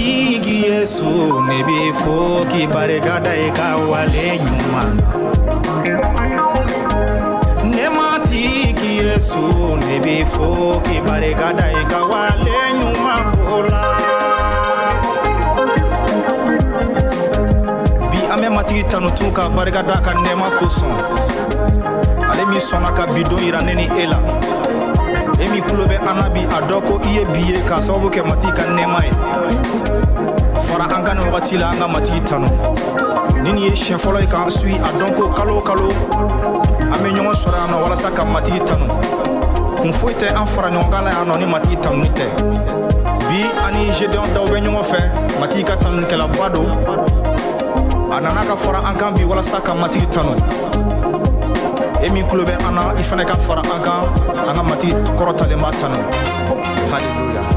matigi Yesu nebe fo ki barigada e ka wale nyuma. Ne matigi Yesu nebe fo ki barigada e ka wale nyuma bola. Bi ame matigi tanutu ka barigada ka nema koson. Ale mi sona ka bidon iraneni ela. Emi kulobe anabi adoko iye biye ka sababu ke matika nema e. Fara anga no wakati la anga matiki tano. Nini ye shen folo e ka sui adonko kalo ame nyongo sora no wala saka matiki tano. Kunfoite an fara nyonga la ano ni matiki tano nite. Bi ani jedon da ube nyongo fe matika tano ke la bado. Ananaka fara anga bi wala saka matiki tano. Emi kulobe ana ifane ka fara anga mati korota le matano. Hallelujah.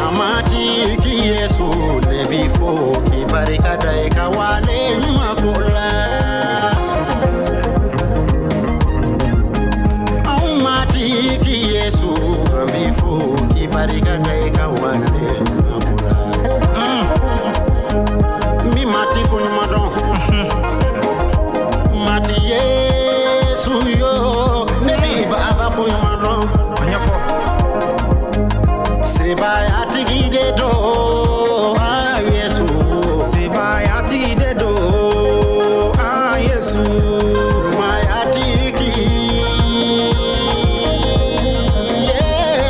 Amati ki Yesu ne bifo ki barikada e kawale makola. Amati ki Yesu ne bifo ki barikada e kawale makola. Mi mati kunmadon. Mati Yesu yo nebi baba kunmadon. Anyafo. Seba ya tigide do Yesu. Seba ya tigide do Yesu. Ma ya tigi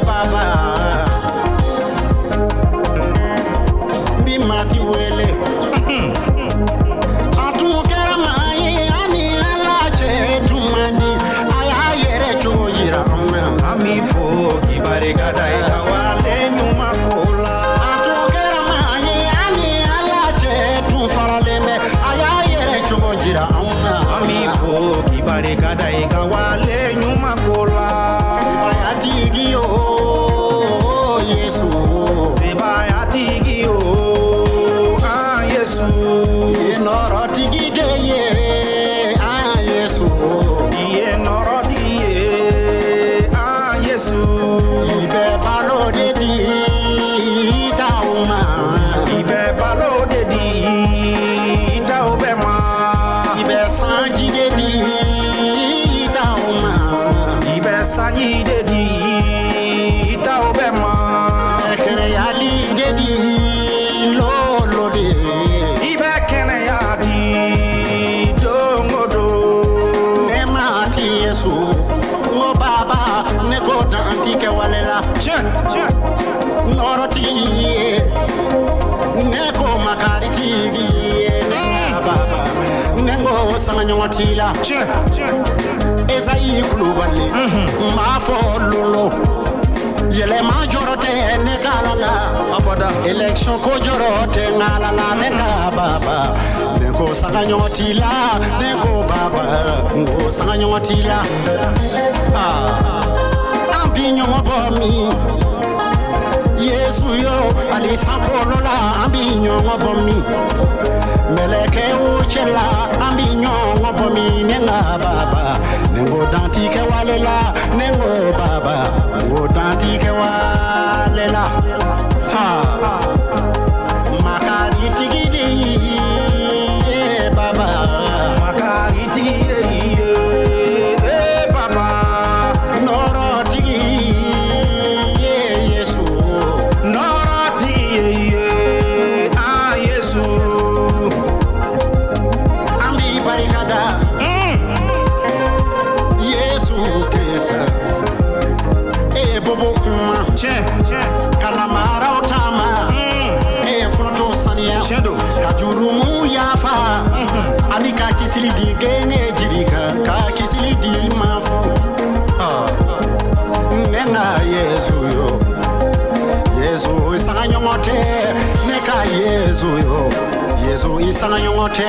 baba. Bi mati wele. Ami fo ki barigada e ka wale nyuma kola. Atugera mani ani alaje tu faraleme aya yere chugo jira auna. Ami fo ki barigada e ka wale nyuma kola. Seba ya tigi o Yesu. Seba ya tigi o Yesu. Ye noro tigi de ye Yesu. Ye noro tigi ye Yesu. Ibe balo de di tauma. Ibe balo de di taubema. Ibe sanji de di tauma. Ibe sanji de di taubema. Ekere yali de di lolo de. Ibe kene ya di dongodo. Ne mati Yesu. Ngo baba ne ko antike walela. Tiens. Noroti ne ko makariti ne baba ne ngo samanyotila. Tiens. Ezai kulubali ma fo lolo. Yele ma jorote ne kalala Abada. election ko jorote ngalala ne baba ne ko samanyotila ne ko baba ngo samanyotila ambinyo mobomi Yesu yo ali sankolola ambinyo mobomi meleke uchela ambinyo mobomi nenga baba nengo dantike walela nengo baba ngo dantike walela makari tigidi baba Makariti baba. noro tigi Yesu Norati Yesu. ambi barikada Yesu Krista bobo kuma Tiens. kalamara otama kunoto sania Tiens. kajurumu yafa alika kisili di gene jirika ka kisili di mafu nena Yesu yo Yesu isanganyongote neka Yesu yo Yesu isanganyongote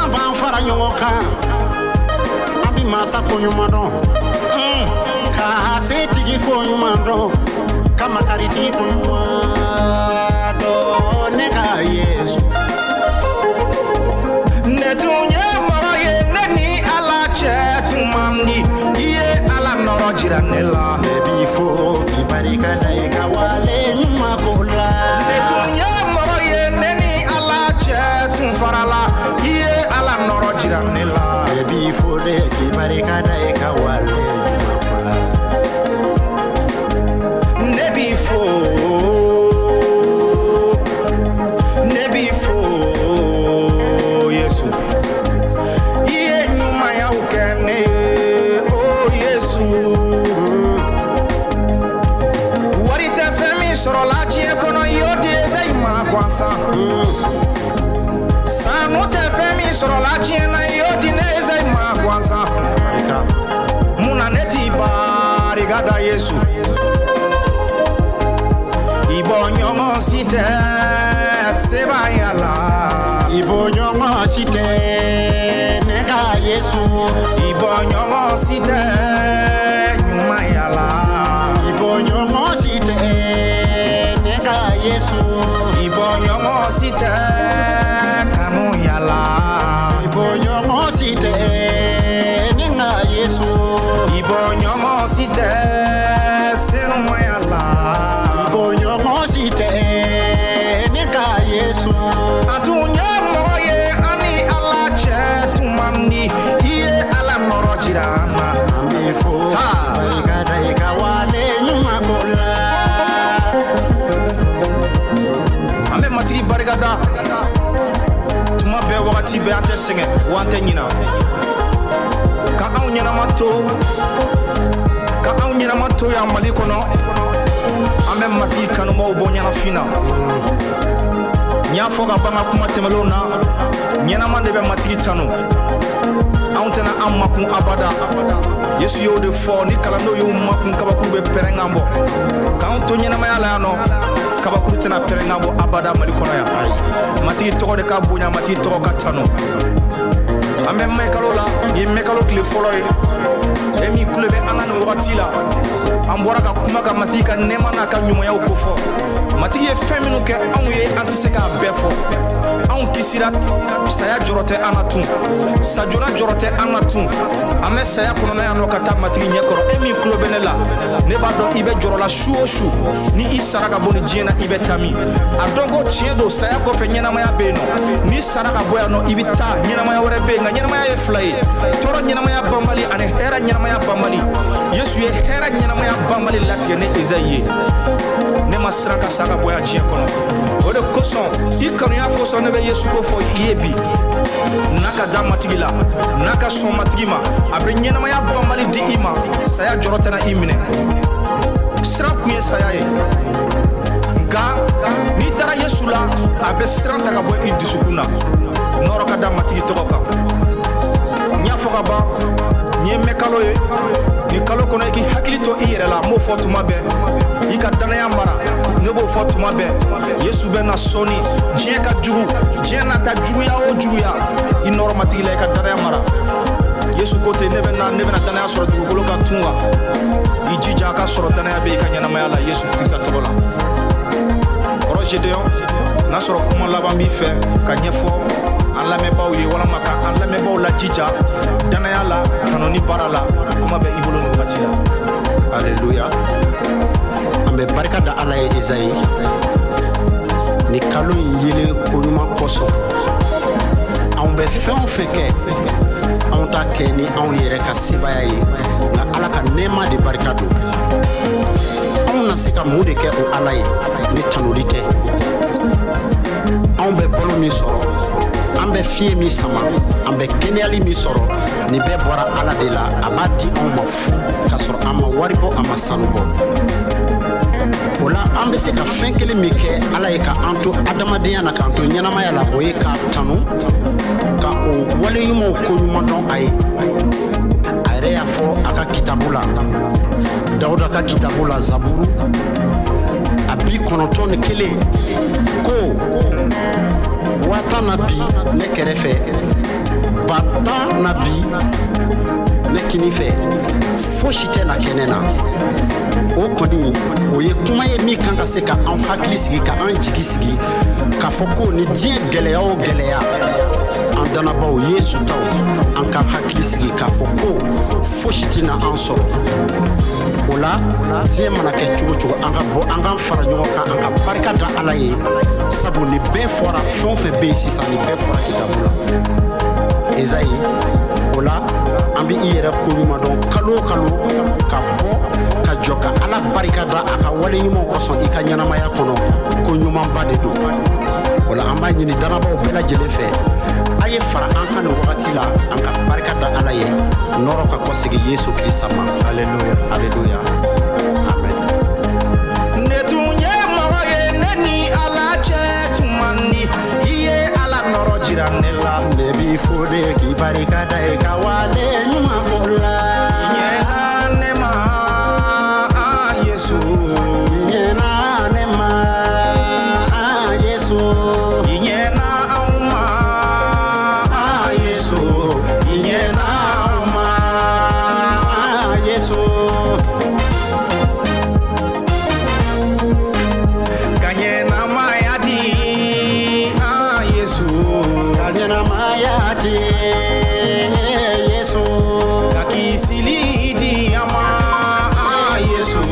amba fara nyongoka ambi masa konyumado ka setigi konyumado kama kariti konyumado neka Yesu Netunye mara ye neni ala che tumamni. Iye ala noro jiranela. before ibarika daika wale nebifo Yesu iye nyuma ya ukene oh Yesu warite femi soro la chi ekono yodi dai ma kwansa sanu te femi soro la chi na yodi ne dai ma kwansa muna neti barigada Yesu Ibonyongo site sebayala Ibonyongo site nega Yesu Ibonyongo site nyumayala Ibonyongo site nega Yesu Ibonyongo site kamuyala Ibonyongo site nega Yesu Ibonyongo site senumayala Ibonyongo site nega Yesu Atunya moye ani ala che tumani iye ala norojirama Amifo barigada ikawale nyuma kola Ame mati barigada tuma be wakati be ante senge wante nyina ka aw nyina mato ya mali kono ame mati kanu mo bonyana fina nya foga banga kuma temelona nyana mande be mati tanu awtena ammakun abada Yesu yo de fo ni kala no yo makun kabakuru be perengambo ka onto nyana mayala no kabakuru tena perengambo abada mali kono ya mati to de ka bonya mati to ka tanu ame mekalola ye mekalo kle foloy emi kulebe angano watila ambora ka kuma ka matika nema na ka nyuma ya ukofo matiki ye feminu ke anwe antiseka befo an kisira saya jorote anatun sajora jorote anatun ame saya kono na no kata matiki nyekoro emi kulobenela ne ba do ibe jorola shuoshu ni isara boni jena ibe tami adongo chiedo saya ko fe nyena maya beno ni sara ka boya no ibita nyena maya wore be nga nyena maya e fly toro nyena maya bambali ane hera nyena maya bambali Yesu ye hera nyena maya bambali latike ne Isaïe ne masra ka saka boya jia kono ode koson ikanu ya koson ne be Yesu ko fo yebi naka damatigila naka son matigima abe nyena maya bambali di ima saya jorote na imine sira kuye saya ye nga ni dara Yesu la abe sira ta ka bo idisukuna noro ka damatigi toka nya foka ba ni mekalo ye ni kalo kono ki hakilito iyere la mo fotu mabe ika dana ya mara nebo fotu mabe Yesu be na soni je ka jugu je na ta jugu ya o jugu ya inoro matigi la ka dana ya mara Yesu kote nebe na dana ya soro dugu ka tunga ijija ka soro dana ya be ka nyana mayala Yesu Kristo tobola Roger Deon na soro kuma laban bi fe ka nyefo alla me baw ye wala maka alla me baw la jija dana yala kanoni barala kuma be ibolo no batila Alléluia ambe barka da ala ye Isaïe ni kalo yele konuma koso ambe fen feke on ta keni on yere ka sibaya ye na ala ka nema de barka do on na se ka mode ke o ala ye ni tanolite on be bolo mi soro ambe fie mi sama ambe kenyali mi soro ni be bora ala de la abati on mafu ka soro ama waribo ama sanubo ola ambe se ka fenkele mi ke ala ye ka anto adamadenya na ka anto nyanama ya la boye ka tanu ka o wale yumo ko nyuma don ai are ya fo aka kitabula Dauda ka kitabula Zaburu abi konoton kele ko wata nabi ne kerefe bata nabi ne kinife foshite la kenena o koni o ye kuma ye mi kan ka se ka an hakili sigi ka an jigi sigi ka foko ni die geleya o geleya an danabaw Yesu taw an ka hakili sigi ka foko foshite na an soro ola die mana ke chugo an ka bo an ka fara ɲɔgɔn kan an ka barika da ala ye sabu ni bɛɛ fɔra fɛn o fɛn bɛ yen sisan ni bɛɛ fɔra kitabula Isaïe ola an bi i yɛrɛ ko ɲuman dɔn kalo kalo ka bɔ ka jɔ ka ala barika da a ka wale ɲumanw kosɔn i ka ɲɛnamaya kɔnɔ ko ɲumanba de don wala an b'a ɲini danabaw bɛɛ lajɛlen fɛ a ye fara an kan nin wagati la an ka barika da ala ye nɔrɔ ka kɔsegi yesu kirisa ma aleluya aleluya amen ne tun ye mɔgɔ ye ne ni ala cɛ tun man di i ye ala nɔrɔ jira ne la ne b'i fo de k'i barika da i ka wale ɲuman ko la ɲɛna ne ma yesu ɲɛna ne ma yesu i ɲɛna anw ma yesu i ɲɛna anw ma yesu ka ɲɛnamaya di yesu ka ɲɛnamaya di yesu ka kisili di an ma yesu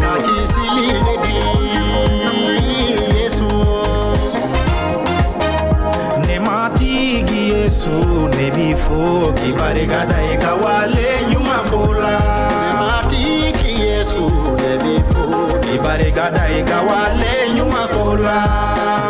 ka kisili di yesu ne matigi yesu ne b'i fo k'i barika da i ka wale ɲuman ko la matiki yesu ne b'i fo k'i barika da i ka wale ɲuman ko la